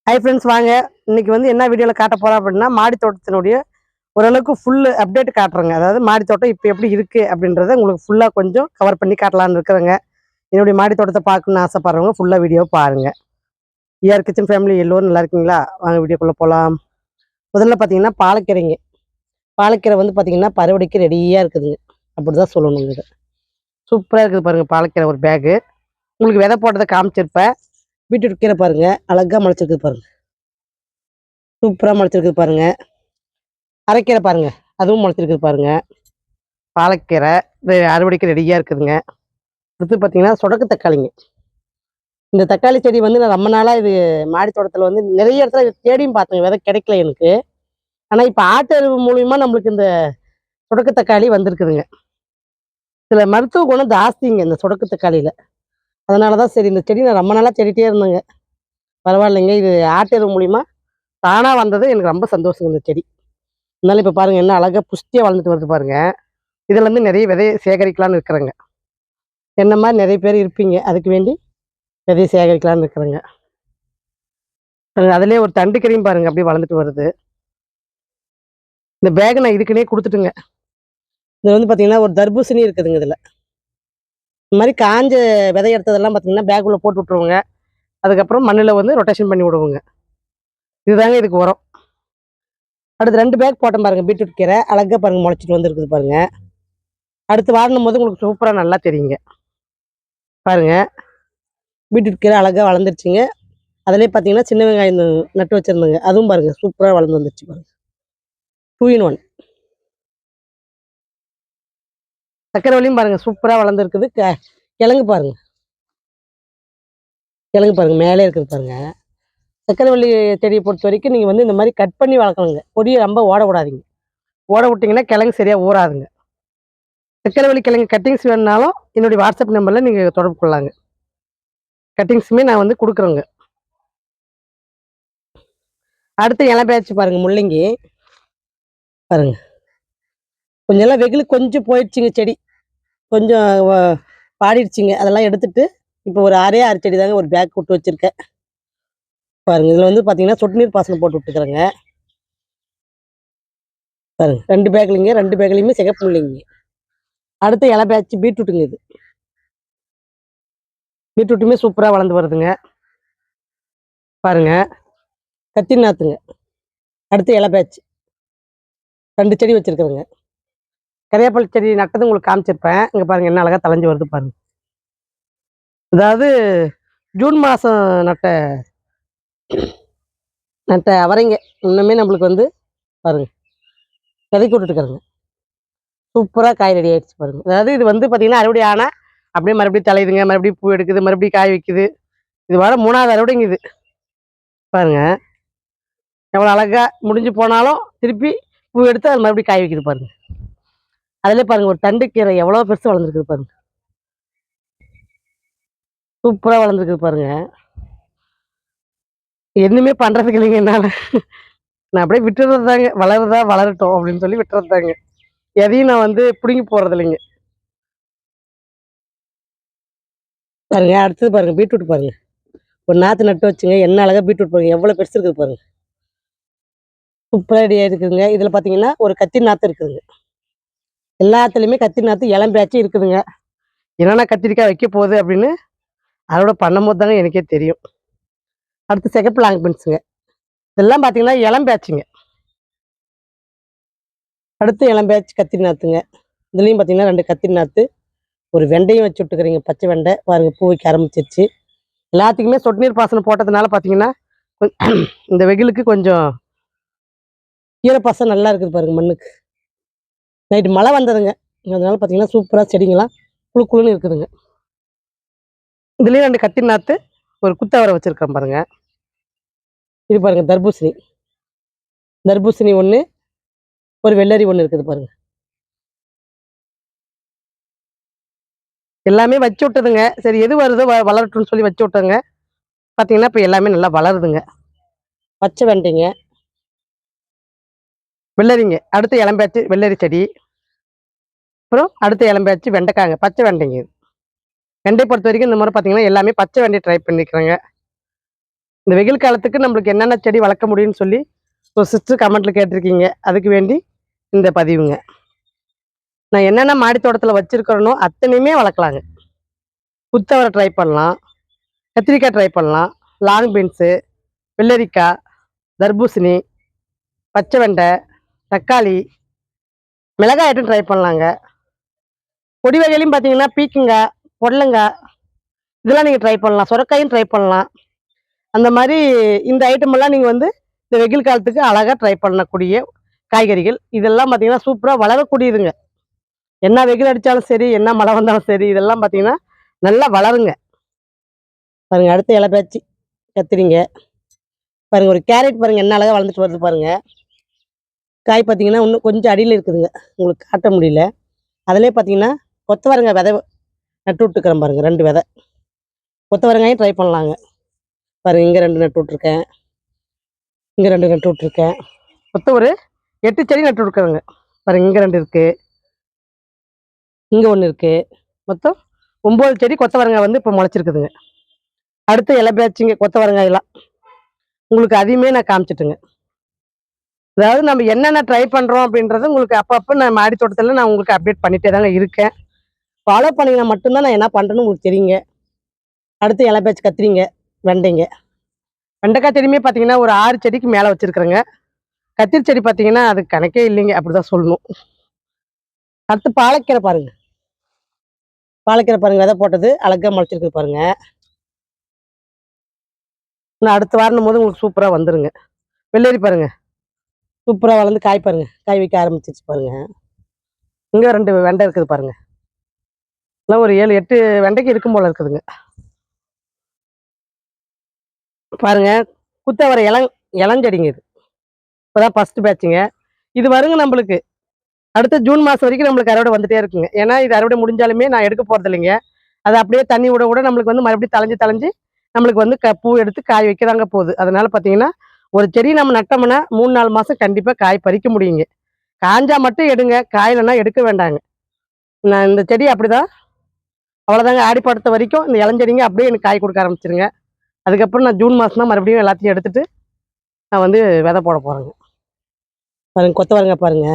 Hi friends, வாங்க இன்னைக்கு வந்து என்ன வீடியோவில் காட்ட போகிறோம் அப்படின்னா, மாடி தோட்டத்தினுடைய ஓரளவுக்கு ஃபுல் அப்டேட் காட்டுறேங்க. அதாவது மாடி தோட்டம் இப்போ எப்படி இருக்குது அப்படின்றத உங்களுக்கு ஃபுல்லாக கொஞ்சம் கவர் பண்ணி காட்டலான்னு இருக்கிறேங்க. என்னுடைய மாடி தோட்டத்தை பார்க்கணுன்னு ஆசைப்படுறவங்க ஃபுல்லாக வீடியோ பாருங்கள். ஏஆர் கிச்சன் ஃபேமிலி எல்லோரும் நல்லா இருக்கீங்களா? வாங்க வீடியோக்குள்ளே போகலாம். முதல்ல பார்த்தீங்கன்னா பாலக்கீரைங்க. பாலக்கீரை வந்து பார்த்தீங்கன்னா பருவடைக்கு ரெடியாக இருக்குதுங்க. அப்படி தான் சொல்லணுங்க. இது சூப்பராக இருக்குது பாருங்கள். பாலக்கீரை ஒரு பேகு உங்களுக்கு விதை போட்டதை காமிச்சிருப்பேன். பீட்ரூட் கீரை பாருங்கள், அழகாக முளைச்சிருக்குது பாருங்கள். சூப்பராக முளைச்சிருக்குது பாருங்கள். அரைக்கீரை பாருங்க, அதுவும் முளைச்சிருக்குது பாருங்க. பாலக்கீரை அறுவடைக்கு ரெடியாக இருக்குதுங்க. அடுத்து பார்த்தீங்கன்னா சொடக்கு தக்காளிங்க. இந்த தக்காளி செடி வந்து நான் ரொம்ப நாளாக இது மாடி தோட்டத்தில் வந்து நிறைய இடத்துல தேடியும் பார்த்தேங்க, விதை கிடைக்கல எனக்கு. ஆனால் இப்போ ஆட்டறிவு மூலியமாக நம்மளுக்கு இந்த சொடக்கு தக்காளி வந்திருக்குதுங்க. சில மருத்துவ குணம் ஜாஸ்திங்க இந்த சொடக்கு தக்காளியில். அதனால தான் சரி இந்த செடி நான் ரொம்ப நாளாக தேடிட்டே இருந்தேங்க. பரவாயில்லைங்க, இது ஆட்டறிவு மூலியமா தானாக வந்தது. எனக்கு ரொம்ப சந்தோஷங்க இந்த செடி. அதனால இப்போ பாருங்க என்ன அழகாக புஷ்டியாக வளர்ந்துட்டு வருது பாருங்க. இதுல இருந்து நிறைய விதையை சேகரிக்கலான்னு இருக்கிறேங்க. என்ன மாதிரி நிறைய பேர் இருப்பீங்க, அதுக்கு வேண்டி விதையை சேகரிக்கலான்னு இருக்கிறேங்க. அதுலேயே ஒரு தண்டு கறியும் பாருங்க அப்படியே வளர்ந்துட்டு வருது. இந்த பேக் நான் இதுக்குன்னே கொடுத்துட்டுங்க. இது வந்து பார்த்தீங்கன்னா ஒரு தர்பூசணி இருக்குதுங்க. இதில் இந்த மாதிரி காஞ்ச விதை எடுத்ததெல்லாம் பார்த்தீங்கன்னா பேக் உள்ள போட்டு விட்ருவோங்க. அதுக்கப்புறம் மண்ணில் வந்து ரொட்டேஷன் பண்ணி விடுவோங்க. இதுதாங்க இதுக்கு உரம். அடுத்து 2 பேக் போட்டேன் பாருங்க. பீட்ரூட் கீரை அழகாக பாருங்க முளைச்சிட்டு வந்துருக்குது பாருங்க. அடுத்து வாடணும் போது உங்களுக்கு சூப்பராக நல்லா தெரியுங்க. பாருங்க பீட்ரூட் கீரை அழகாக வளர்ந்துருச்சுங்க. அதிலே பார்த்தீங்கன்னா சின்ன வெங்காயம் நட்டு வச்சுருந்தேங்க, அதுவும் பாருங்கள் சூப்பராக வளர்ந்து வந்துருச்சு பாருங்கள். 2 in 1. சக்கரவள்ளியும் பாருங்கள் சூப்பராக வளர்ந்துருக்குது. கிழங்கு பாருங்கள், கிழங்கு பாருங்கள் மேலே இருக்குது பாருங்கள். சக்கரவள்ளி செடியை பொறுத்த வரைக்கும் நீங்கள் வந்து இந்த மாதிரி கட் பண்ணி வளர்க்கணுங்க. கொடியை ரொம்ப ஓட விடாதீங்க. ஓட விட்டிங்கன்னா கிழங்கு சரியாக ஊறாதுங்க. சக்கரவள்ளி கிழங்கு கட்டிங்ஸ் வேணுனாலும் என்னுடைய வாட்ஸ்அப் நம்பரில் நீங்கள் தொடர்பு கொள்ளலாங்க. கட்டிங்ஸுமே நான் வந்து கொடுக்குறேங்க. அடுத்து இலை பேச்சு பாருங்கள், முள்ளங்கி பாருங்கள். கொஞ்சம் எல்லாம் வெயில் கொஞ்சம் போயிடுச்சுங்க, செடி கொஞ்சம் பாடிடுச்சுங்க. அதெல்லாம் எடுத்துட்டு இப்போ ஒரு 6 செடி தாங்க ஒரு பேக் விட்டு வச்சுருக்கேன் பாருங்க. இதில் வந்து பார்த்தீங்கன்னா சொட்டு நீர் பாசனம் போட்டு விட்டுக்கிறேங்க பாருங்க. 2 பேக்லிங்க, 2 பேக்லையுமே சிகப்பு முள்ளங்கி. அடுத்து இலை பேச்சு பீட்ரூட்டுங்க. இது பீட்ரூட்டுமே சூப்பராக வளர்ந்து வருதுங்க பாருங்க. கத்திரி நாத்துங்க. அடுத்து இலை பேச்சு 2 செடி வச்சுருக்குறேங்க. கறிவேப்பிலை செடி நட்டது உங்களுக்கு காமிச்சிருப்பேன். இங்கே பாருங்கள் என்ன அழகாக தலைஞ்சு வருது பாருங்கள். அதாவது ஜூன் மாதம் நட்ட அவரைங்க இன்னுமே நம்மளுக்கு வந்து பாருங்கள் விதைக்கு விட்டுட்டுருக்குறேங்க. சூப்பராக காய் ரெடி ஆகிடுச்சு பாருங்கள். அதாவது இது வந்து பார்த்திங்கன்னா அறுவடை ஆனால் அப்படியே மறுபடியும் தலையுதுங்க, மறுபடியும் பூ எடுக்குது, மறுபடியும் காய் வைக்குது. இது வர 3வது அறுவடைங்க இது பாருங்கள். எவ்வளோ அழகாக முடிஞ்சு போனாலும் திருப்பி பூ எடுத்து அது மறுபடியும் காய் வைக்குது பாருங்கள். அதிலே பாருங்கள் ஒரு தண்டு கீரை எவ்வளோ பெருசு வளர்ந்துருக்குது பாருங்கள். சூப்பராக வளர்ந்துருக்குது பாருங்கள். எதுவுமே பண்ணுறதுக்கு இல்லைங்க என்னால். நான் அப்படியே விட்டுறது தாங்க. வளருதா வளரட்டும் அப்படின்னு சொல்லி விட்டுறது தாங்க. எதையும் நான் வந்து பிடுங்கி போடுறது இல்லைங்க பாருங்க. அடுத்தது பாருங்க பீட்ரூட் பாருங்க. ஒரு நாற்று நட்டு வச்சுங்க, என்ன அழகாக பீட்ரூட் பாருங்க எவ்வளோ பெருசு இருக்குது பாருங்க. சூப்பராக ரெடியாக இருக்குதுங்க. இதில் பார்த்தீங்கன்னா ஒரு கத்திரி நாற்று இருக்குதுங்க. எல்லாத்துலேயுமே கத்திரி நாற்று இளம் பேச்சு இருக்குதுங்க. என்னென்ன கத்திரிக்காய் வைக்க போகுது அப்படின்னு அதோட பண்ணும்போது தாங்க எனக்கே தெரியும். அடுத்து சிகப்பு லாங் பீன்ஸுங்க. இதெல்லாம் பார்த்தீங்கன்னா இளம் பேச்சுங்க. அடுத்து இளம் பேச்சு கத்திரி நாற்றுங்க. இதுலேயும் பார்த்தீங்கன்னா 2 கத்திரி நாற்று, ஒரு வெண்டையும் வச்சு விட்டுக்கிறீங்க. பச்சை வெண்டை பாருங்க பூ வைக்க ஆரம்பிச்சிருச்சு. எல்லாத்துக்குமே சொட்டு நீர் பாசனம் போட்டதுனால பார்த்தீங்கன்னா இந்த வெயிலுக்கு கொஞ்சம் ஈரப்பாசம் நல்லா இருக்குது பாருங்க மண்ணுக்கு. நைட்டு மழை வந்ததுங்க, அதனால பார்த்தீங்கன்னா சூப்பராக செடிங்களாம் குழு குழுன்னு இருக்குதுங்க. இதுலேயும் 2 கத்திரி நாற்று, ஒரு குத்தவரை வச்சுருக்கேன் பாருங்க. இது பாருங்க தர்பூசணி, தர்பூசணி ஒன்று, ஒரு வெள்ளரி ஒன்று இருக்குது பாருங்க. எல்லாமே வச்சு விட்டதுங்க. சரி எது வருதோ வளரட்டும்னு சொல்லி வச்சு விட்டோங்க. பார்த்தீங்கன்னா இப்போ எல்லாமே நல்லா வளருதுங்க. பச்சை வெண்டைங்க, வெள்ளரிங்க. அடுத்து இளம்பேச்சு வெள்ளரி செடி. அப்புறம் அடுத்து இளம்பேச்சு வெண்டைக்காங்க, பச்சை வெண்டைங்க. இது வெண்டை பொறுத்த வரைக்கும் இந்த முறை பார்த்தீங்கன்னா எல்லாமே பச்சை வெண்டையை ட்ரை பண்ணிக்கிறேங்க. இந்த வெயில் காலத்துக்கு நம்மளுக்கு என்னென்ன செடி வளர்க்க முடியும்னு சொல்லி ஒரு சிஸ்டர் கமெண்ட்ல கேட்டிருக்கீங்க. அதுக்கு வேண்டி இந்த பதிவுங்க. நான் என்னென்ன மாடி தோட்டத்தில் வச்சிருக்கிறேனோ அத்தனையுமே வளர்க்கலாங்க. குத்தவரை ட்ரை பண்ணலாம், கத்திரிக்காய் ட்ரை பண்ணலாம், லாங் பீன்ஸு, வெள்ளரிக்காய், தர்பூசணி, பச்சை வெண்டை, தக்காளி, மிளகாய் ஐட்டம் ட்ரை பண்ணலாங்க. கொடி வகையிலையும் பார்த்தீங்கன்னா பீக்கங்காய், பொடலங்காய் இதெல்லாம் நீங்கள் ட்ரை பண்ணலாம். சுரக்காயும் ட்ரை பண்ணலாம். அந்த மாதிரி இந்த ஐட்டம் எல்லாம் நீங்கள் வந்து இந்த வெயில் காலத்துக்கு அழகாக ட்ரை பண்ணக்கூடிய காய்கறிகள். இதெல்லாம் பார்த்தீங்கன்னா சூப்பராக வளரக்கூடியதுங்க. என்ன வெயில் அடித்தாலும் சரி, என்ன மழை வந்தாலும் சரி, இதெல்லாம் பார்த்தீங்கன்னா நல்லா வளருங்க. பாருங்க, அடுத்த இலை பேச்சு கத்திரிங்க. பாருங்க, ஒரு கேரட் பாருங்க என்ன அழகாக வளர்ந்துட்டு வருது பாருங்க. காய் பார்த்தீங்கன்னா இன்னும் கொஞ்சம் அடியில் இருக்குதுங்க, உங்களுக்கு காட்ட முடியல. அதிலே பார்த்தீங்கன்னா கொத்தவரங்காய் விதை நட்டு விட்டுக்கிறேன் பாருங்க, 2 விதை கொத்தவரங்காயும் ட்ரை பண்ணலாங்க. பாருங்க, இங்கே 2 நட்டு விட்ருக்கேன், இங்கே 2 நட்டு விட்ருக்கேன். மொத்தம் ஒரு 8 செடி நட்டு விட்ருக்குறேங்க. பாருங்க, இங்கே 2 இருக்குது, இங்கே 1 இருக்குது. மொத்தம் 9 செடி கொத்தவரங்காய் வந்து இப்போ முளைச்சிருக்குதுங்க. அடுத்து இலை பேச்சுங்க கொத்தவரங்காயெல்லாம் உங்களுக்கு அதையுமே நான் காமிச்சிட்டுங்க. அதாவது நம்ம என்னென்ன ட்ரை பண்ணுறோம் அப்படின்றது உங்களுக்கு அப்பப்போ நான் மாடி தோட்டத்தில் நான் உங்களுக்கு அப்டேட் பண்ணிகிட்டே தாங்க இருக்கேன். ஃபாலோ பண்ணிங்கன்னா மட்டும்தான் நான் என்ன பண்ணுறேன்னு உங்களுக்கு தெரியுங்க. அடுத்து இலை பேச்சு கத்திரிங்க, வெண்டைங்க. வெண்டைக்காய் செடியுமே பார்த்தீங்கன்னா ஒரு 6 செடிக்கு மேலே வச்சுருக்குறேங்க. கத்திரி செடி பார்த்தீங்கன்னா அது கணக்கே இல்லைங்க, அப்படி தான் சொல்லணும். அடுத்து பாலக்கீரை பாருங்க, பாலக்கீரை பாருங்க, விதை போட்டது அழகாக முளைச்சிருக்கு பாருங்க. இன்னும் அடுத்த வாரம் போது உங்களுக்கு சூப்பராக வந்துருங்க. வெள்ளரி பாருங்க, சூப்பராக வளர்ந்து காய் பாருங்க, காய் வைக்க ஆரம்பிச்சிருச்சு பாருங்க. இங்கே 2 வெண்டை இருக்குது பாருங்க. எல்லாம் ஒரு 7, 8 வெண்டைக்கு இருக்கும் போல இருக்குதுங்க. பாருங்க, குத்தவரை இளஞ்செடிங்க. இது இப்போதான் ஃபர்ஸ்ட் பேட்சுங்க. இது வருங்க நம்மளுக்கு அடுத்த ஜூன் மாதம் வரைக்கும் நம்மளுக்கு அறுவடை வந்துட்டே இருக்குங்க. ஏன்னா இது அறுவடை முடிஞ்சாலுமே நான் எடுக்க போகிறது இல்லைங்க. அது அப்படியே தண்ணி விட விட நம்மளுக்கு வந்து மறுபடியும் தளைஞ்சு நம்மளுக்கு வந்து பூ எடுத்து காய் வைக்கிறாங்க போகுது. அதனால பார்த்தீங்கன்னா ஒரு செடி நம்ம நட்டோம்னா 3-4 மாதம் கண்டிப்பாக காய் பறிக்க முடியுங்க. காஞ்சா மட்டும் எடுங்க, காயிலன்னா எடுக்க வேண்டாங்க. நான் இந்த செடி அப்படிதான், அவ்வளோதாங்க. ஆடிப்பட்டத்த வரைக்கும் இந்த இளஞ்செடிங்க அப்படியே எனக்கு காய் கொடுக்க ஆரம்பிச்சிருங்க. அதுக்கப்புறம் நான் ஜூன் மாதம் தான் மறுபடியும் எல்லாத்தையும் எடுத்துட்டு நான் வந்து விதை போட போகிறேங்க. பாருங்க, கொத்தவரங்க பாருங்க,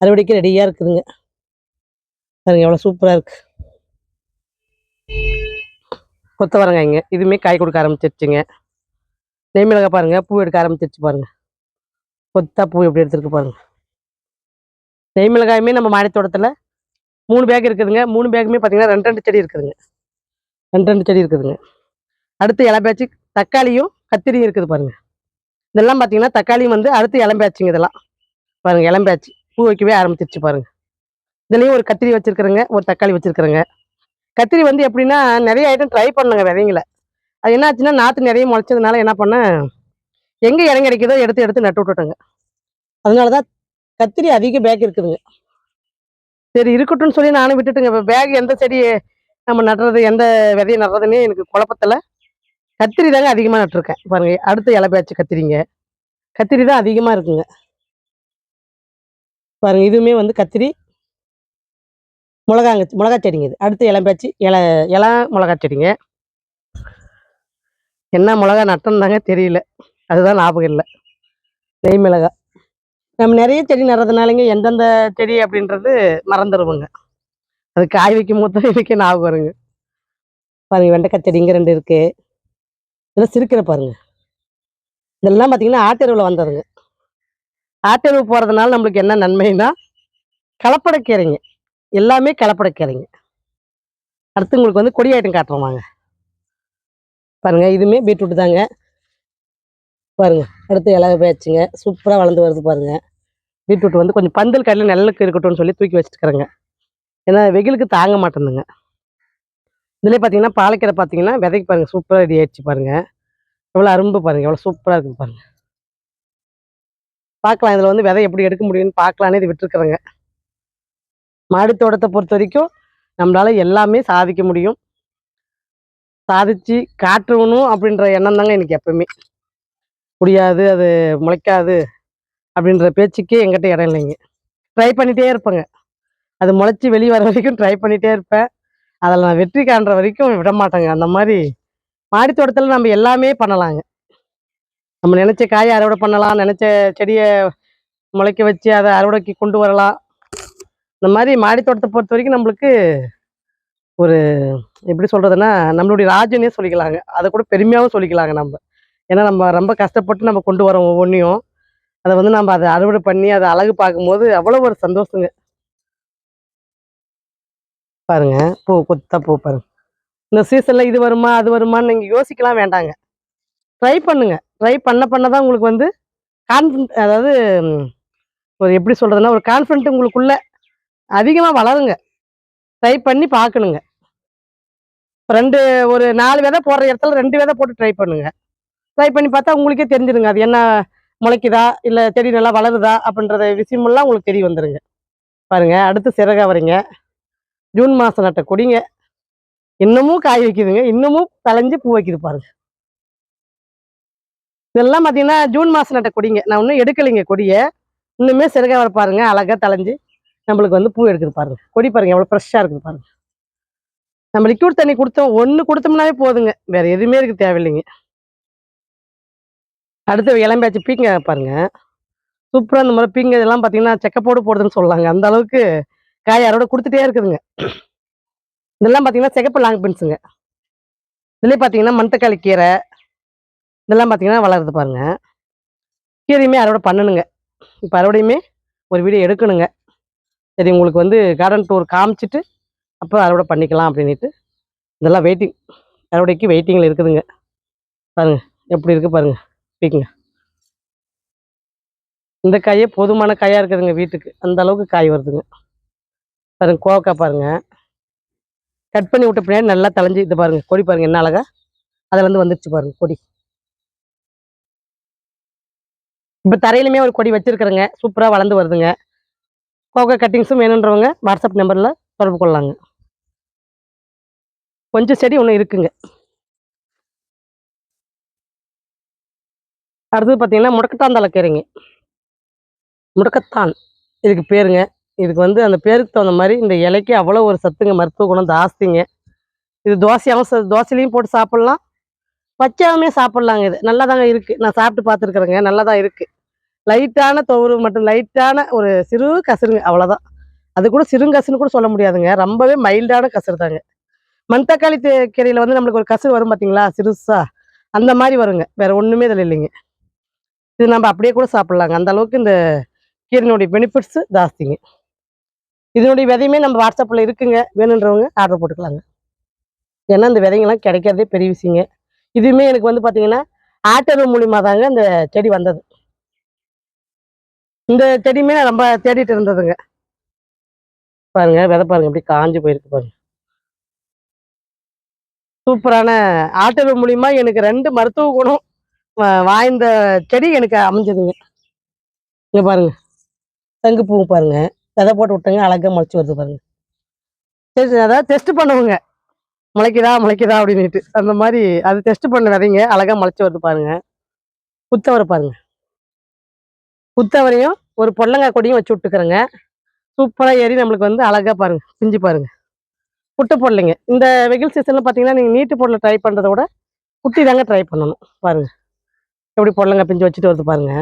அறுவடைக்கு ரெடியாக இருக்குதுங்க. பாருங்க எவ்வளோ சூப்பராக இருக்குது கொத்தவரங்காய்ங்க. இதுவுமே காய் கொடுக்க ஆரம்பிச்சிருச்சுங்க. நெய்மிளகாய் பாருங்க, பூ எடுக்க ஆரம்பிச்சிருச்சு பாருங்க. கொத்தா பூ எப்படி எடுத்துருக்கு பாருங்க. நெய்மிளகாயுமே நம்ம மாடி தோட்டத்தில் 3 பேக் இருக்குதுங்க. 3 பேக்குமே பார்த்தீங்கன்னா 2 செடி இருக்குதுங்க. 2 செடி இருக்குதுங்க. அடுத்து இலை பேச்சு தக்காளியும் கத்திரியும் இருக்குது பாருங்க. இதெல்லாம் பார்த்தீங்கன்னா தக்காளியும் வந்து அடுத்து இளம்பேச்சுங்க. இதெல்லாம் பாருங்க, இளம்பேச்சு பூ வைக்கவே ஆரம்பிச்சிருச்சு பாருங்க. இதுலேயும் ஒரு கத்திரி வச்சிருக்கிறேங்க, ஒரு தக்காளி வச்சிருக்கிறேங்க. கத்திரி வந்து எப்படின்னா நிறைய ஐட்டம் ட்ரை பண்ணுங்க விதைங்கள. அது என்ன ஆச்சுன்னா நாற்று நிறைய முளைச்சதுனால என்ன பண்ணேன், எங்கே இடம் கிடைக்குதோ எடுத்து எடுத்து நட்டு விட்டுட்டேங்க. அதனால தான் கத்திரி அதிக பேக் இருக்குதுங்க. சரி இருக்கட்டும்னு சொல்லி நானும் விட்டுட்டுங்க. இப்போ பேக் எந்த செடி நம்ம நடுறது, எந்த விதையை நடுறதுன்னே எனக்கு குழப்பத்தில் கத்திரி தாங்க அதிகமாக நட்டுருக்கேன். பாருங்க, அடுத்து இலை பேச்சு கத்திரிங்க. கத்திரி தான் அதிகமாக இருக்குங்க. பாருங்க, இதுவுமே வந்து கத்திரி மிளகா செடிங்க. இது அடுத்து இளம்பேச்சு இலை மிளகா செடிங்க. என்ன மிளகா நட்டோன்னு தாங்க தெரியல, அதுதான் ஞாபகம் இல்லை. நெய் மிளகா நம்ம நிறைய செடி நடுறதுனாலங்க எந்தெந்த செடி அப்படின்றது மறந்துடுவோங்க. அது காய் வைக்கும் போது தான் இதுக்கே ஞாபகம் வருங்க. பாருங்க, வெண்டைக்காய் செடி இங்கே 2 இருக்கு. இதெல்லாம் சிறுக்கிற பாருங்க. இதெல்லாம் பார்த்தீங்கன்னா ஆட்டெருவில் வந்ததுங்க. ஆட்டெருவு போகிறதுனால நம்மளுக்கு என்ன நன்மைன்னா கலப்படக்கீரைங்க, எல்லாமே கலப்படக்கீரைங்க. அடுத்து உங்களுக்கு வந்து கொடி ஐட்டம் காட்டுறோம் வாங்க. பாருங்க, இதுவுமே பீட்ரூட் தாங்க. பாருங்க, அடுத்து இலை பேச்சுங்க, சூப்பராக வளர்ந்து வருது பாருங்க. பீட்ரூட் வந்து கொஞ்சம் பந்தல் கடையில் நெல்லுக்கு இருக்கட்டும்னு சொல்லி தூக்கி வச்சுட்டுக்கிறேங்க. ஏன்னா வெயிலுக்கு தாங்க மாட்டேங்குதுங்க. இதுலேயே பார்த்தீங்கன்னா பாலக்கீரை பார்த்தீங்கன்னா விதைக்கு பாருங்க, சூப்பராக ரெடி ஆயிடுச்சு பாருங்க. எவ்வளோ அரும்பு பாருங்க, எவ்வளோ சூப்பராக இருக்குது பாருங்க. பார்க்கலாம் இதில் வந்து விதை எப்படி எடுக்க முடியும்னு பார்க்கலான்னு இது விட்டுருக்குறேங்க. மாடி தோட்டத்தை பொறுத்த வரைக்கும் நம்மளால எல்லாமே சாதிக்க முடியும், சாதிச்சு காட்டணும் அப்படின்ற எண்ணம் தாங்க எனக்கு எப்பவுமே. முடியாது, அது முளைக்காது அப்படின்ற பேச்சுக்கே எங்கிட்ட இடம் இல்லைங்க. ட்ரை பண்ணிகிட்டே இருப்பேங்க. அது முளைச்சி வெளியே வர வரைக்கும் ட்ரை பண்ணிகிட்டே இருப்பேன். அதில் நான் வெற்றி காண்ற வரைக்கும் விட மாட்டேங்க. அந்த மாதிரி மாடி தோட்டத்தில் நம்ம எல்லாமே பண்ணலாங்க. நம்ம நினைச்ச காயை அறுவடை பண்ணலாம், நினைச்ச செடியை முளைக்க வச்சு அதை அறுவடைக்கு கொண்டு வரலாம். இந்த மாதிரி மாடி தோட்டத்தை பொறுத்த வரைக்கும் நம்மளுக்கு ஒரு எப்படி சொல்றதுன்னா, நம்மளுடைய ராஜ்யன்னே சொல்லிக்கலாங்க. அதை கூட பெருமையாவும் சொல்லிக்கலாங்க நம்ம. ஏன்னா நம்ம ரொம்ப கஷ்டப்பட்டு நம்ம கொண்டு வரோம் ஒவ்வொன்றையும். அதை வந்து நம்ம அதை அறுவடை பண்ணி அதை அழகு பார்க்கும்போது அவ்வளோ ஒரு சந்தோஷங்க. பாருங்க, பூ கொத்தா பூ பாருங்க. இந்த சீசன்ல இது வருமா அது வருமான்னு நீங்க யோசிக்கலாம் வேண்டாங்க. ட்ரை பண்ணுங்க. ட்ரை பண்ண தான் உங்களுக்கு வந்து கான்ஃபிடன்ட், அதாவது ஒரு எப்படி சொல்றதுன்னா, ஒரு கான்ஃபிடன்ட் உங்களுக்குள்ள அதிகமா வளருங்க. ட்ரை பண்ணி பார்க்கணுங்க. 2 ஒரு 4 விதை போடுற இடத்துல 2 விதை போட்டு ட்ரை பண்ணுங்க. ட்ரை பண்ணி பார்த்தா உங்களுக்கே தெரிஞ்சிருங்க. அது என்ன முளைக்குதா? இல்ல செடி நல்லா வளருதா? அப்படின்ற விஷயமெல்லாம் உங்களுக்கு தெரிய வந்துருங்க. பாருங்க, அடுத்து சிறகவரைங்க. ஜூன் மாசம் நட்ட கொடிங்க. இன்னமும் காய் வைக்குதுங்க. இன்னமும் தழைஞ்சு பூ வைக்குது பாருங்க. இதெல்லாம் பார்த்தீங்கன்னா, ஜூன் மாசம் நட்ட கொடிங்க. நான் இன்னும் எடுக்கலைங்க கொடிய. இன்னுமே சிறகவரை பாருங்க, அழகா தழைஞ்சு நம்மளுக்கு வந்து பூ எடுக்குது பாருங்க. கொடி பாருங்க எவ்வளோ ஃப்ரெஷ்ஷா இருக்குது பாருங்க. நம்ம லிக்விட் தண்ணி குடுத்தோம், 1 குடுத்தோம்னாவே போதுங்க. வேற எதுவுமே இதுக்கு தேவையில்லைங்க. அடுத்து இளம்பியாச்சு பீக்கங்கா பாருங்க. சூப்பரா இந்த முறை பீக்கங்கா இதெல்லாம் பார்த்தீங்கன்னா, செக்கப்போடு போடுதுன்னு சொல்லலாங்க. அந்த அளவுக்கு காய் அறுவடை குடுத்துட்டே இருக்குதுங்க. இதெல்லாம் பார்த்தீங்கன்னா, சிகப்பு லாங் பீன்ஸுங்க. இதுலயே பார்த்தீங்கன்னா, மணத்தக்காளி கீரை இதெல்லாம் பார்த்தீங்கன்னா வளருது பாருங்க. கீரையுமே அறுவடை பண்ணணுங்க. இப்ப அறுவடையுமே ஒரு வீடியோ எடுக்கணுங்க. சரி, உங்களுக்கு வந்து கார்டன் டூர் காமிச்சிட்டு, அப்புறம் அறுவடை பண்ணிக்கலாம் அப்படின்னுட்டு, இதெல்லாம் வெயிட்டிங், அறுவடைக்கு வெயிட்டிங்ல இருக்குதுங்க. பாருங்க, எப்படி இருக்கு பாருங்க பீக்கங்கா. இந்த காயே போதுமான காயா இருக்குதுங்க வீட்டுக்கு. அந்த அளவுக்கு காய் வருதுங்க. பாருங்க, கோவக்காய் பாருங்க. கட் பண்ணி விட்ட பின்னாடி நல்லா தழைஞ்சு இது பாருங்க. கொடி பாருங்க என்ன அழகா அதுல இருந்து வந்துருச்சு பாருங்க கொடி. இப்ப தரையிலுமே ஒரு கொடி வச்சிருக்கிறேங்க. சூப்பரா வளர்ந்து வருதுங்க. கோவக்காய் கட்டிங்ஸும் வேணுன்றவங்க வாட்ஸ்அப் நம்பர்ல தொடர்பு கொள்ளலாங்க. கொஞ்சம் செடி ஒண்ணு இருக்குங்க. அடுத்தது பார்த்தீங்கன்னா, முடக்கத்தாந்தழை கீரைங்க. முடக்கத்தான் இதுக்கு பேருங்க. இதுக்கு வந்து அந்த பேருக்கு தகுந்த மாரி இந்த இலைக்கு அவ்வளோ ஒரு சத்துங்க, மருத்துவ குணம் ஜாஸ்திங்க. இது தோசையாவும் தோசையிலயும் போட்டு சாப்பிடலாம். பச்சையாவுமே சாப்பிடலாங்க. இது நல்லாதாங்க இருக்கு. நான் சாப்பிட்டு பார்த்துருக்குறேங்க. நல்லா தான் இருக்கு. லைட்டான துவர்வு மட்டும், லைட்டான ஒரு சிறு கசருங்க அவ்வளோதான். அது கூட சிறுங்கசருன்னு கூட சொல்ல முடியாதுங்க. ரொம்பவே மைல்டான கசரு தாங்க. மணத்தக்காளி கீரையில வந்து நம்மளுக்கு ஒரு கசரு வரும் பார்த்தீங்களா? சிறுசா. அந்த மாரி வருங்க. வேற ஒண்ணுமே இதில இல்லைங்க. இது நம்ம அப்படியே கூட சாப்பிடலாங்க. அந்த அளவுக்கு இந்த கீரையினுடைய பெனிஃபிட்ஸ் ஜாஸ்திங்க. இதனுடைய விதையுமே நம்ம வாட்ஸ்அப்ல இருக்குங்க. வேணுன்றவங்க ஆர்டர் போட்டுக்கலாங்க. ஏன்னா இந்த விதைங்கலாம் கிடைக்கிறதே பெரிய விஷயங்க. இதுவுமே எனக்கு வந்து பார்த்தீங்கன்னா, ஆட்டர் மூலியமா தாங்க இந்த செடி வந்தது. இந்த செடியுமே நான் ரொம்ப தேடிட்டு இருந்ததுங்க. பாருங்க, விதை பாருங்க எப்படி காஞ்சு போயிருக்கு பாருங்க. சூப்பரான ஆட்டர் மூலியமா எனக்கு 2 மருத்துவ குணம் வாய்ந்த செடி எனக்கு அமைஞ்சதுங்க. இங்க பாருங்க, சங்கு பூ பாருங்க. விதை போட்டு விட்டேங்க, அழகா முளைச்சு வருது பாருங்க. சரி, அதாவது டெஸ்ட் பண்ணுவோங்க. முளைக்குதா முளைக்குதா அப்படின்னுட்டு. அந்த மாரி அது டெஸ்ட் பண்ண விதைங்க அழகா முளைச்சு வருது பாருங்க. குத்தவரை பாருங்க. குத்தவரையும் ஒரு பொடலங்காய் கொடியும் வச்சு விட்டுக்கிறேங்க. சூப்பரா ஏறி நம்மளுக்கு வந்து அழகா பாருங்க. பிஞ்சு பாருங்க. குட்டை பொடலைங்க. இந்த வெயில் சீசன்ல பார்த்தீங்கன்னா, நீங்க நீட்டு பொடலை ட்ரை பண்றத விட குட்டி தாங்க ட்ரை பண்ணணும். பாருங்க, எப்படி பொடலங்காய் பிஞ்சு வச்சுட்டு வருது பாருங்க.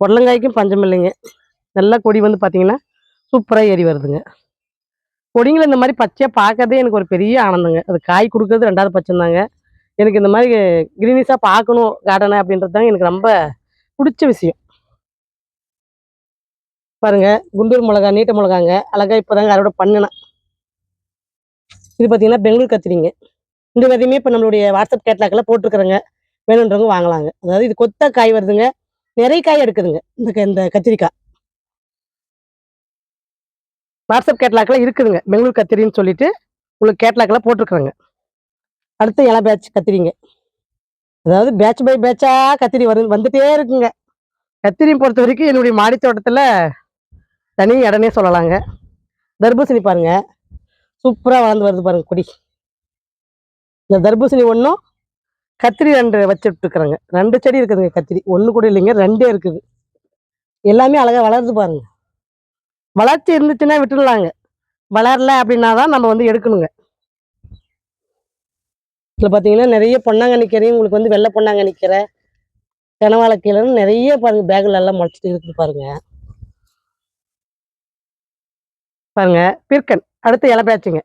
பொடலங்காய்க்கும் பஞ்சம் இல்லைங்க. நல்லா கொடி வந்து பார்த்தீங்கன்னா, சூப்பரா ஏறி வருதுங்க. கொடிங்கள இந்த மாரி பச்சையா பார்க்கறதே எனக்கு ஒரு பெரிய ஆனந்தங்க. அது காய் குடுக்குறது 2வது பட்சம் தாங்க. எனக்கு இந்த மாரி கிரீனிஷா பார்க்கணும் கார்டன அப்படின்றது தாங்க எனக்கு ரொம்ப புடிச்ச விஷயம். பாருங்க, குண்டூர் மிளகா, நீட்ட மிளகாங்க. அழகா இப்பதாங்க அறுவடை பண்ணுனேன். இது பார்த்தீங்கன்னா, பெங்களூர் கத்திரிங்க. இந்த விதையுமே இப்ப நம்மளுடைய வாட்ஸ்அப் கேட்லாக்ல போட்டுருக்கிறேங்க. வேணுன்றவங்க வாங்கலாங்க. அதாவது இது கொத்தா காய் வருதுங்க. நிறைய காய் எடுக்குதுங்க. இந்த கத்திரிக்காய். வாட்ஸ்அப் கேட்லாக்ல இருக்குதுங்க. பெங்களூர் கத்திரின்னு சொல்லிட்டு உங்களுக்கு கேட்லாக்ல போட்டுருக்குறேங்க. அடுத்து இள பேட்ச் கத்திரிங்க. அதாவது பேட்ச் பை பேட்சா கத்திரி வந்துட்டே இருக்குங்க. கத்திரியை பொறுத்தவரைக்கும் என்னுடைய மாடி தோட்டத்துல தனி இடம்னே சொல்லலாங்க. தர்பூசணி பாருங்க, சூப்பரா வளர்ந்து வருது பாருங்க கொடி. இந்த தர்பூசணி ஒண்ணும், கத்திரி 2 வச்சு விட்டுருக்குறேங்க. 2 செடி இருக்குதுங்க கத்திரி. 1 கூட இல்லைங்க, 2 இருக்குது. எல்லாமே அழகா வளருது பாருங்க. வளர்ச்சி இருந்துச்சுன்னா விட்டுடலாங்க. வளரல அப்படின்னா தான் நம்ம வந்து எடுக்கணுங்க. இதில் பார்த்தீங்கன்னா நிறைய பொன்னாங்கண்ணி கீரையும் உங்களுக்கு வந்து வெள்ளை பொன்னாங்கண்ணி கீரை, கனவாழக்கீரைன்னு நிறைய பாருங்க பேக்கில் எல்லாம் முளைச்சிட்டு இருக்குது பாருங்க. பாருங்க பிற்கன் அடுத்து இலை பேச்சுங்க,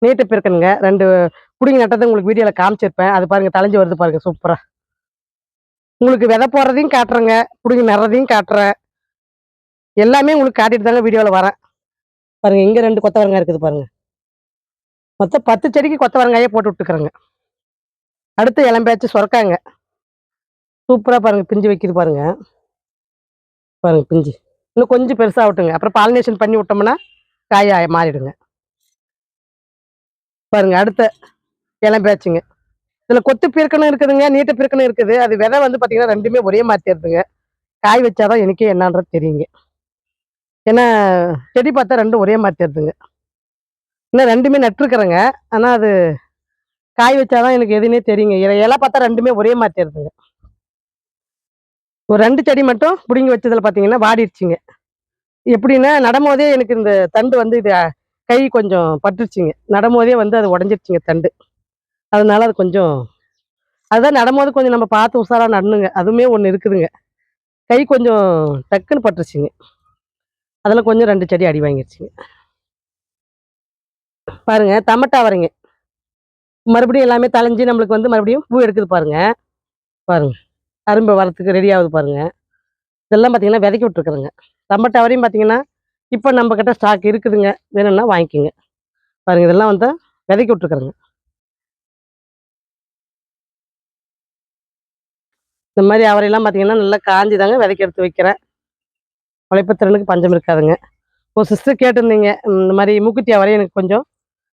நீட்டு பிற்கனுங்க. 2 பிடிங்கி நட்டதை உங்களுக்கு வீடியோவில் காமிச்சிருப்பேன். அது பாருங்க தளைஞ்சு வருது பாருங்க சூப்பராக. உங்களுக்கு விதை போடுறதையும் காட்டுறேங்க, பிடிங்கி நடுறதையும் காட்டுறேன். எல்லாமே உங்களுக்கு காட்டிட்டு தாங்க வீடியோவில் வரேன். பாருங்க இங்கே 2 கொத்தவரங்காய் இருக்குது பாருங்க. மொத்தம் 10 செடிக்கு கொத்தவரங்காயே போட்டு விட்டுக்கிறேங்க. அடுத்து இளம்பேச்சு சுரக்காங்க. சூப்பராக பாருங்க பிஞ்சு வைக்கிது பாருங்க. பாருங்க பிஞ்சு இன்னும் கொஞ்சம் பெருசாகட்டுங்க, அப்புறம் பாலினேஷன் பண்ணி விட்டோம்னா காய மாறிடுங்க. பாருங்க அடுத்த இளம்பேச்சுங்க. இதில் கொத்து பிற்கணும் இருக்குதுங்க, நீட்ட பிற்கணும் இருக்குது. அது விதை வந்து பார்த்தீங்கன்னா ரெண்டுமே ஒரே மாதிரி இருக்குதுங்க. காய் வச்சாதான் எனக்கே என்னன்றது தெரியுங்க. ஏன்னா செடி பார்த்தா ரெண்டும் ஒரே மாதிரி தெரியுதுங்க. இன்னும் ரெண்டுமே நட்டுருக்குறேங்க, ஆனால் அது காய் வச்சாதான் எனக்கு எதுனே தெரியுங்க. இலை பார்த்தா ரெண்டுமே ஒரே மாதிரி தெரியுதுங்க. ஒரு 2 செடி மட்டும் பிடுங்கி வச்சதுல பார்த்தீங்கன்னா வாடிடுச்சுங்க. எப்படின்னா நடும்போதே எனக்கு இந்த தண்டு வந்து இது கை கொஞ்சம் பட்டுருச்சுங்க. நடும்போதே வந்து அது உடஞ்சிருச்சுங்க தண்டு. அதனால அது கொஞ்சம் அதுதான் நடும்போது கொஞ்சம் நம்ம பார்த்து உஷாரா நடணுங்க. அதுவுமே ஒன்று இருக்குதுங்க. கை கொஞ்சம் டக்குன்னு பட்டுருச்சுங்க. அதில் கொஞ்சம் 2 செடி அடி வாங்கிருச்சுங்க. பாருங்க தமட்டா வரீங்க, மறுபடியும் எல்லாமே தளைஞ்சு நம்மளுக்கு வந்து மறுபடியும் பூ எடுக்குது பாருங்க. பாருங்க அரும்பு வரத்துக்கு ரெடி ஆகுது பாருங்க. இதெல்லாம் பார்த்தீங்கன்னா விதைக்கி விட்டுருக்குறேங்க. தம்பட்டை வரையும் பார்த்தீங்கன்னா இப்போ நம்ம கிட்ட ஸ்டாக் இருக்குதுங்க, வேணும்னா வாங்கிக்கோங்க. பாருங்க இதெல்லாம் வந்து விதைக்கி விட்டுருக்குறேங்க. இந்த மாதிரி அவரையெல்லாம் பார்த்தீங்கன்னா நல்லா காஞ்சி தாங்க விதைக்கி எடுத்து வைக்கிறேன். உழைப்புத்திறனுக்கு பஞ்சம் இருக்காதுங்க. ஒரு சிஸ்டர் கேட்டிருந்தீங்க, இந்த மாதிரி மூக்குத்தி அவரையும் எனக்கு கொஞ்சம்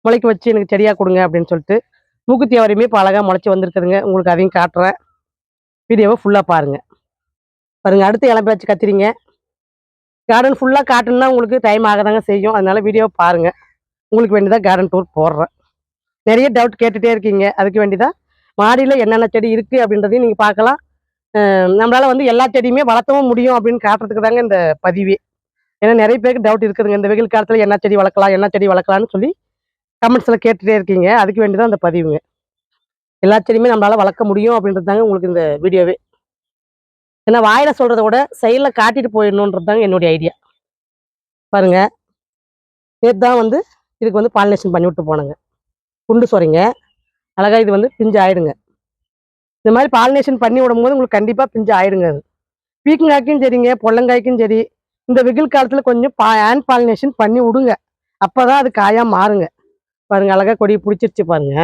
முளைக்க வச்சு எனக்கு செடியாக கொடுங்க அப்படின்னு சொல்லிட்டு. மூக்குத்தி அவரையுமே இப்போ அழகாக முளைச்சி வந்திருக்குதுங்க. உங்களுக்கு அதையும் காட்டுறேன், வீடியோவை ஃபுல்லாக பாருங்கள். பாருங்கள் அடுத்து இளம்பேச்சு கத்திரிங்க. கார்டன் ஃபுல்லாக காட்டணுன்னா உங்களுக்கு டைம் ஆக தாங்க செய்யும். அதனால வீடியோவை பாருங்கள். உங்களுக்கு வேண்டியதாக கார்டன் டூர் போடுறேன். நிறைய டவுட் கேட்டுகிட்டே இருக்கீங்க, அதுக்கு வேண்டிதான் மாடியில் என்னென்ன செடி இருக்குது அப்படின்றதையும் நீங்கள் பார்க்கலாம். நம்மளால் வந்து எல்லா செடியுமே வளர்த்தவும் முடியும் அப்படின்னு காட்டுறதுக்கு தாங்க இந்த பதிவே. ஏன்னா நிறைய பேருக்கு டவுட் இருக்குதுங்க, இந்த வெயில் காலத்தில் என்ன செடி வளர்க்கலாம் என்ன செடி வளர்க்கலான்னு சொல்லி கமெண்ட்ஸில் கேட்டுகிட்டே இருக்கீங்க. அதுக்கு வேண்டிதான் இந்த பதிவுங்க. எல்லா செடியுமே நம்மளால் வளர்க்க முடியும் அப்படின்றது தாங்க உங்களுக்கு இந்த வீடியோவே. ஏன்னா வாயில் சொல்கிறத விட செயலில் காட்டிட்டு போயிடணுன்றது தாங்க என்னுடைய ஐடியா. பாருங்க நேற்று தான் வந்து இதுக்கு வந்து பாலினேஷன் பண்ணி விட்டு போனேங்க. குண்டு சொரைங்க அழகாக இது வந்து பிஞ்சு ஆயிடுங்க. இந்த மாதிரி பாலினேஷன் பண்ணி விடும்போது உங்களுக்கு கண்டிப்பாக பிஞ்சு ஆயிடுங்க. அது பீக்கங்காய்க்கும் சரிங்க, பொள்ளங்காய்க்கும் சரி, இந்த வெயில் காலத்தில் கொஞ்சம் ஹேண்ட் பாலினேஷன் பண்ணி விடுங்க. அப்போ தான் அது காயாக மாறுங்க. பாருங்க அழகாக கொடியை பிடிச்சிருச்சு பாருங்க.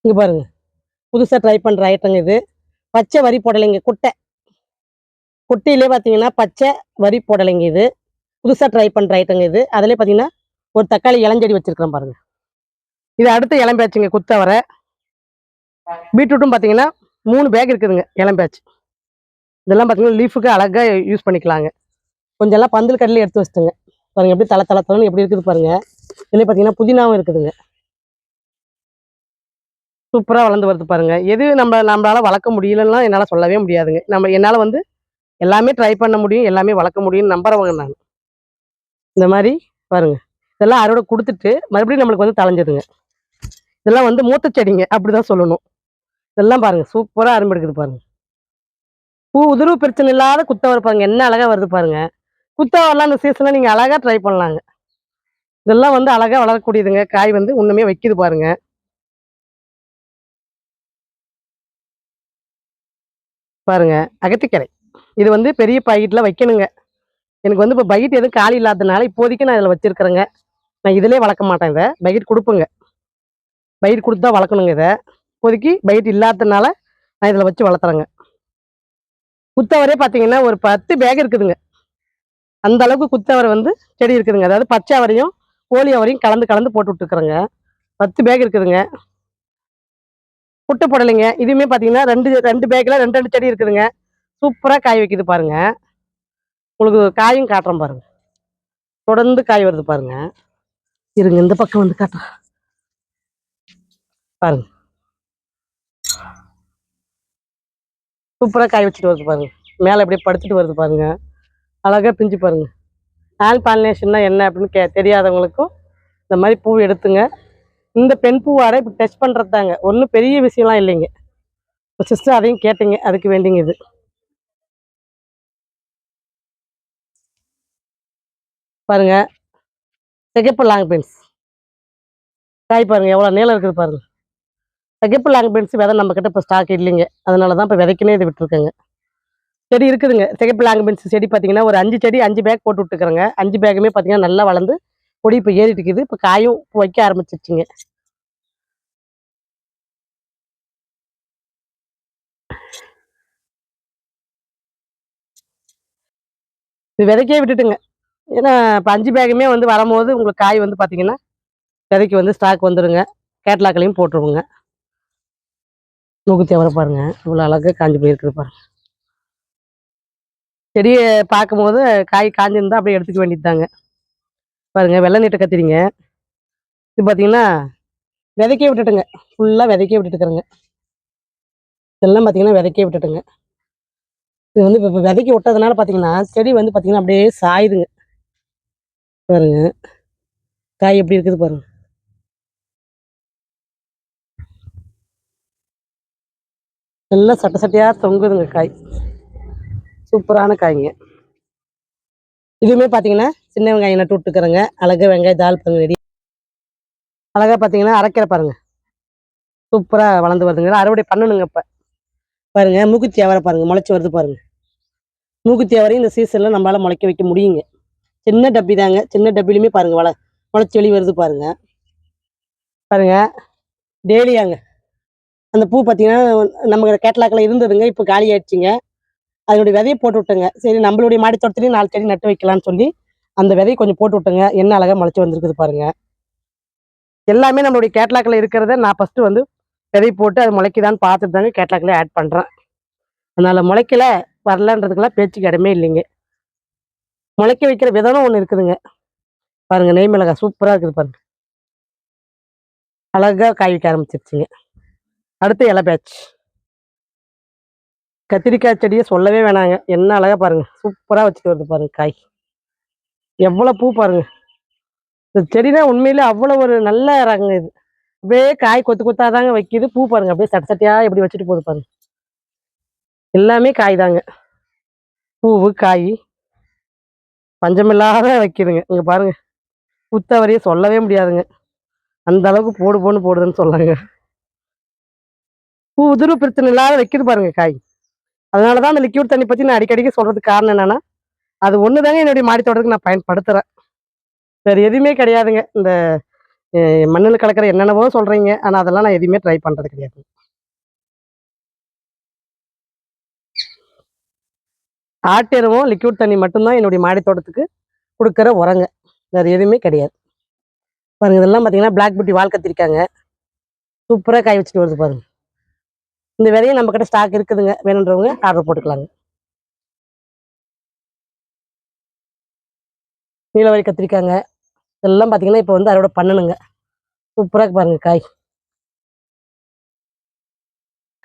இங்கே பாருங்க புதுசாக ட்ரை பண்ணுற ஐட்டங்க இது. பச்சை வரி போடலைங்க, குட்டையிலே பார்த்தீங்கன்னா பச்சை வரி போடலைங்க. இது புதுசாக ட்ரை பண்ணுற ஐட்டங்க இது. அதிலே பார்த்தீங்கன்னா ஒரு தக்காளி இளஞ்செடி வச்சிருக்கிறேன் பாருங்க. இது அடுத்த இளம்பேச்சுங்க குத்தவரை. பீட்ரூட்டும் பார்த்தீங்கன்னா 3 பேக் இருக்குதுங்க இளம்பேச்சு. இதெல்லாம் பார்த்தீங்கன்னா லீஃபுக்கு அழகாக யூஸ் பண்ணிக்கலாங்க. கொஞ்சம் எல்லாம் பந்தல் கடையில எடுத்து வச்சுட்டுங்க. பாருங்க எப்படி தலை தளன்னு எப்படி இருக்குது பாருங்க. இதுலேயே பார்த்தீங்கன்னா புதினாவும் இருக்குதுங்க. சூப்பராக வளர்ந்து வருது பாருங்க. எது நம்மளால வளர்க்க முடியலன்னா என்னால் சொல்லவே முடியாதுங்க. என்னால் வந்து எல்லாமே ட்ரை பண்ண முடியும், எல்லாமே வளர்க்க முடியும்னு நம்புறவங்க நான். இந்த மாதிரி பாருங்க இதெல்லாம் அறுவடை கொடுத்துட்டு மறுபடியும் நம்மளுக்கு வந்து தளைஞ்சதுங்க. இதெல்லாம் வந்து மூத்த செடிங்க அப்படிதான் சொல்லணும். இதெல்லாம் பாருங்க சூப்பராக அரும்பு எடுக்குது பாருங்க. பூ உதிர்வு பிரச்சனை இல்லாத குத்தவரை பாருங்க என்ன அழகா வருது பாருங்க. குத்தவரெல்லாம் இந்த சீசன்ல நீங்க அழகா ட்ரை பண்ணலாங்க. இதெல்லாம் வந்து அழகா வளரக்கூடியதுங்க. காய் வந்து இன்னுமே வைக்குது பாருங்க. பாருங்க அகத்திக்கரை. இது வந்து பெரிய பாக்கெட்ல வைக்கணுங்க. எனக்கு வந்து இப்போ பக்கெட் எதுவும் காலி இல்லாததுனால இப்போதைக்கு நான் இதில் வச்சிருக்கிறேங்க. நான் இதிலே வளர்க்க மாட்டேன். இதை பக்கெட் கொடுப்பேங்க. பக்கெட் கொடுத்து தான் வளர்க்கணுங்க. இதை இப்போதைக்கு பக்கெட் இல்லாததுனால நான் இதில் வச்சு வளர்த்துறேங்க. குத்தவரே பார்த்தீங்கன்னா ஒரு 10 பேக் இருக்குதுங்க. அந்த அளவுக்கு குத்தவரை வந்து செடி இருக்குதுங்க. அதாவது பச்சை அவரையும் கோழி அவரையும் கலந்து கலந்து போட்டு விட்டுருக்குறேங்க. 10 பேக் இருக்குதுங்க. குட்டை போடலைங்க. இதுவுமே பார்த்தீங்கன்னா ரெண்டு பேக்கில் 2 செடி இருக்குதுங்க. சூப்பராக காய் வைக்குது பாருங்க. உங்களுக்கு காயும் காட்டுறேன் பாருங்க. தொடர்ந்து காய் வருது பாருங்க. இருங்க இந்த பக்கம் வந்து காட்டுறேன் பாருங்க. சூப்பராக காய் வச்சுட்டு வருது பாருங்க. மேலே அப்படியே படுத்துட்டு வருது பாருங்க. அழகாக பிஞ்சு பாருங்க. ஹேண்ட் பாலினேஷன்னா என்ன அப்படின்னு தெரியாதவங்களுக்கும் இந்த மாதிரி பூ எடுத்துங்க. இந்த பெண் பூ வாடை இப்போ டெஸ்ட் பண்ணுறது தாங்க, ஒன்றும் பெரிய விஷயம்லாம் இல்லைங்க. சிஸ்டர் அதையும் கேட்டீங்க, அதுக்கு வேண்டிங்க இது. பாருங்க, சிகப்பு லாங் பென்ஸ் காய் பாருங்க, எவ்வளோ நீளம் இருக்குது பாருங்க. சிகப்பு லாங் பென்ஸ் விதை நம்ம கிட்ட இப்போ ஸ்டாக் இல்லைங்க, அதனால தான் இப்போ விதைக்குனே இது விட்டுருக்கேங்க. செடி இருக்குதுங்க, சிகப்பு லாங் பென்ஸ் செடி பார்த்தீங்கன்னா ஒரு 5 செடி 5 பேக் போட்டு விட்டுக்கிறேங்க. 5 பேக்குமே பார்த்தீங்கன்னா நல்லா வளர்ந்து கொடி இப்போ ஏறிட்டு இருக்குது. இப்போ காயும் வைக்க ஆரம்பிச்சிருச்சுங்க. இது விதைக்கே விட்டுட்டுங்க, ஏன்னா இப்போ 5 பேக்குமே வந்து வரும்போது உங்களுக்கு காய் வந்து பார்த்தீங்கன்னா விதைக்கு வந்து ஸ்டாக் வந்துடுங்க. கேட்லாக்களையும் போட்டுருவோங்க. மூக்குத்தி அவரை பாருங்க, இவ்வளோ அழகாக காஞ்சி போயிருக்குது பாருங்க. செடியை பார்க்கும்போது காய் காஞ்சிருந்தா அப்படியே எடுத்துக்க வேண்டியது தாங்க. பாருங்க, வெள்ளை நீட்டை கத்திரிங்க, இது பார்த்தீங்கன்னா விதைக்கே விட்டுட்டுங்க, ஃபுல்லாக விதைக்கே விட்டுட்டுக்கிறேங்க. இதெல்லாம் பார்த்தீங்கன்னா விதைக்கே விட்டுட்டுங்க. இது வந்து இப்போ விதைக்கி விட்டதுனால பார்த்தீங்கன்னா செடி வந்து பார்த்தீங்கன்னா அப்படியே சாயுதுங்க. பாருங்க, காய் எப்படி இருக்குது பாருங்க. எல்லாம் சட்டை சட்டையாக தொங்குதுங்க காய், சூப்பரான காய்ங்க. இதுவுமே பார்த்தீங்கன்னா சின்ன வெங்காயம் நட்டு விட்டுக்கிறேங்க. அழகாக வெங்காயம் தால் பண்ணி ரெடி. அழகாக பார்த்தீங்கன்னா அரைக்கிற பாருங்க, சூப்பராக வளர்ந்து வருதுங்க. அறுவடை பண்ணணுங்க இப்போ. பாருங்க, மூக்குத்தி அவரை பாருங்க, முளைச்சி வருது பாருங்க. மூக்குத்தி அவரையும் இந்த சீசனில் நம்மளால் முளைக்க வைக்க முடியுங்க. சின்ன டப்பி தாங்க, சின்ன டப்பிலுமே பாருங்க முளைச்சி வெளி வருது பாருங்க. பாருங்க, டெய்லியாங்க அந்த பூ பார்த்தீங்கன்னா நம்ம கேட்லாக்கில் இருந்ததுங்க, இப்போ காலி ஆயிடுச்சுங்க. அதனுடைய விதையை போட்டு விட்டுங்க. சரி, நம்மளுடைய மாடி தோட்டத்துலேயும் 4 செடி நட்டு வைக்கலாம்னு சொல்லி அந்த விதையை கொஞ்சம் போட்டு விட்டுங்க. என்ன அழகாக முளைச்சி வந்திருக்குது பாருங்க. எல்லாமே நம்மளுடைய கேட்லாக்கில் இருக்கிறத நான் ஃபஸ்ட்டு வந்து விதை போட்டு அது முளைக்குதான்னு பார்த்துட்டு தாங்க கேட்லாக்கில் ஆட் பண்ணுறேன். அதனால் முளைக்கல வரலன்றதுக்கெல்லாம் பேச்சுக்கு இடமே இல்லைங்க. முளைக்க வைக்கிற விதம்னு ஒன்று இருக்குதுங்க. பாருங்க, நெய் மிளகாய் சூப்பராக இருக்குது பாருங்க, அழகாக காய் வைக்க ஆரம்பிச்சிருச்சுங்க. அடுத்து இலை பேட்ச் கத்திரிக்காய் செடியை சொல்லவே வேணாங்க, என்ன அழகாக பாருங்க, சூப்பராக வச்சுட்டு வருது பாருங்க காய். எவ்வளோ பூ பாருங்க. இந்த செடினா உண்மையிலே அவ்வளோ ஒரு நல்ல ரகங்க இது. அப்படியே காய் கொத்து கொத்தாதாங்க வைக்கிது. பூ பாருங்க, அப்படியே சட்ட சட்டையாக எப்படி வச்சுட்டு போகுது பாருங்க. எல்லாமே காய் தாங்க, பூவு காய் பஞ்சமில்லாத வைக்கிதுங்க. இங்கே பாருங்க, புத்தவரையே சொல்லவே முடியாதுங்க, அந்த அளவுக்கு போடு போன்னு போடுதுன்னு சொல்லாங்க. பூ உதிர்வு பிரச்சனை இல்லாத வைக்கிது பாருங்க காய். அதனால தான் அந்த லிக்யூட் தண்ணி பற்றி நான் அடிக்கடிக்கு சொல்கிறதுக்கு காரணம் என்னென்னா, அது ஒன்று தாங்க என்னுடைய மாடி தோட்டத்துக்கு நான் பயன்படுத்துகிறேன். வேறு எதுவுமே கிடையாதுங்க. இந்த மண்ணில் கலக்கிற என்னென்னவோ சொல்கிறீங்க, ஆனால் அதெல்லாம் நான் எதுவுமே ட்ரை பண்ணுறது கிடையாது. ஆட்டெருவும் லிக்யூட் தண்ணி மட்டும்தான் என்னுடைய மாடி தோட்டத்துக்கு கொடுக்குற உரங்க, வேறு எதுவுமே கிடையாது. பாருங்க, இதெல்லாம் பார்த்தீங்கன்னா பிளாக் பியூட்டி வால் கத்திரிக்காங்க, சூப்பராக காய் வச்சுட்டு வருது பாருங்க. இந்த விதையும் நம்ம கிட்ட ஸ்டாக் இருக்குதுங்க, வேணுன்றவங்க ஆர்டர் போட்டுக்கலாங்க. நீலவரி கத்திரிக்காங்க, இதெல்லாம் பார்த்தீங்கன்னா இப்போ வந்து அறுவடை பண்ணணுங்க. சூப்பராக பாருங்க காய்.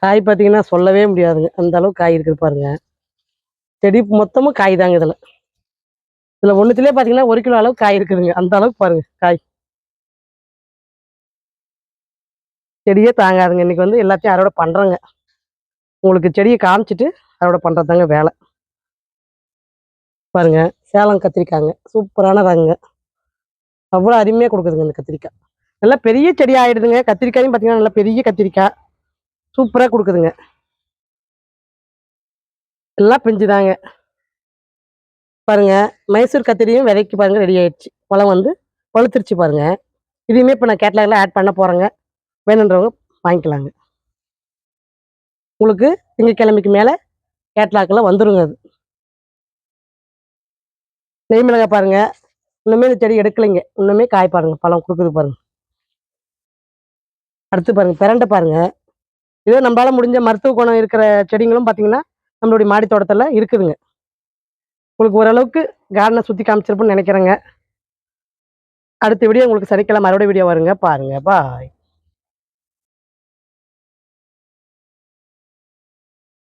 காய் பார்த்தீங்கன்னா சொல்லவே முடியாதுங்க, அந்த அளவுக்கு காய் இருக்குது பாருங்க. செடி மொத்தமும் காய் தாங்க. இதில் ஒன்றுத்துலேயே பார்த்தீங்கன்னா 1 கிலோ அளவு காய் இருக்குதுங்க, அந்த அளவுக்கு பாருங்க காய். செடியே தாங்காதுங்க. இன்னைக்கு வந்து எல்லாத்தையும் அறுவடை பண்ணுறேங்க. உங்களுக்கு செடியை காமிச்சிட்டு அறுவடை பண்ணுறது தாங்க வேலை. பாருங்க, சேலம் கத்திரிக்காங்க, சூப்பரான ரகங்க, அவ்வளோ அருமையாக கொடுக்குதுங்க இந்த கத்திரிக்காய். நல்லா பெரிய செடி ஆகிடுதுங்க. கத்திரிக்காயும் பார்த்தீங்கன்னா நல்லா பெரிய கத்திரிக்காய் சூப்பராக கொடுக்குதுங்க. எல்லாம் பிஞ்சு தாங்க. பாருங்க, மைசூர் கத்திரியும் விதைக்கு பாருங்க ரெடி ஆயிடுச்சு. பழம் வந்து பழுத்துருச்சு பாருங்க. இதையுமே இப்போ நான் கேட்லாகில் ஆட் பண்ண போகிறேங்க, வேணுன்றவங்க வாங்கிக்கலாங்க. உங்களுக்கு திங்கட்கிழமைக்கு மேலே கேட்லாக்கில் வந்துருங்க. அது நெய் மிளகாய் பாருங்க, இன்னுமே இந்த செடி எடுக்கலைங்க, இன்னுமே காய் பாருங்க, பழம் கொடுக்குது பாருங்க. அடுத்து பாருங்க, பிரண்டை பாருங்க, இதோ நம்மளால முடிஞ்ச மருத்துவ குணம் இருக்கிற செடிங்களும் பார்த்தீங்கன்னா நம்மளுடைய மாடி தோட்டத்தில் இருக்குதுங்க. உங்களுக்கு ஓரளவுக்கு கார்டனை சுற்றி காமிச்சிருப்போம்னு நினைக்கிறேங்க. அடுத்த வீடியோ உங்களுக்கு சனிக்கிழமை மறுபடியும் வீடியோ வருங்க, பாருங்க. பாய்.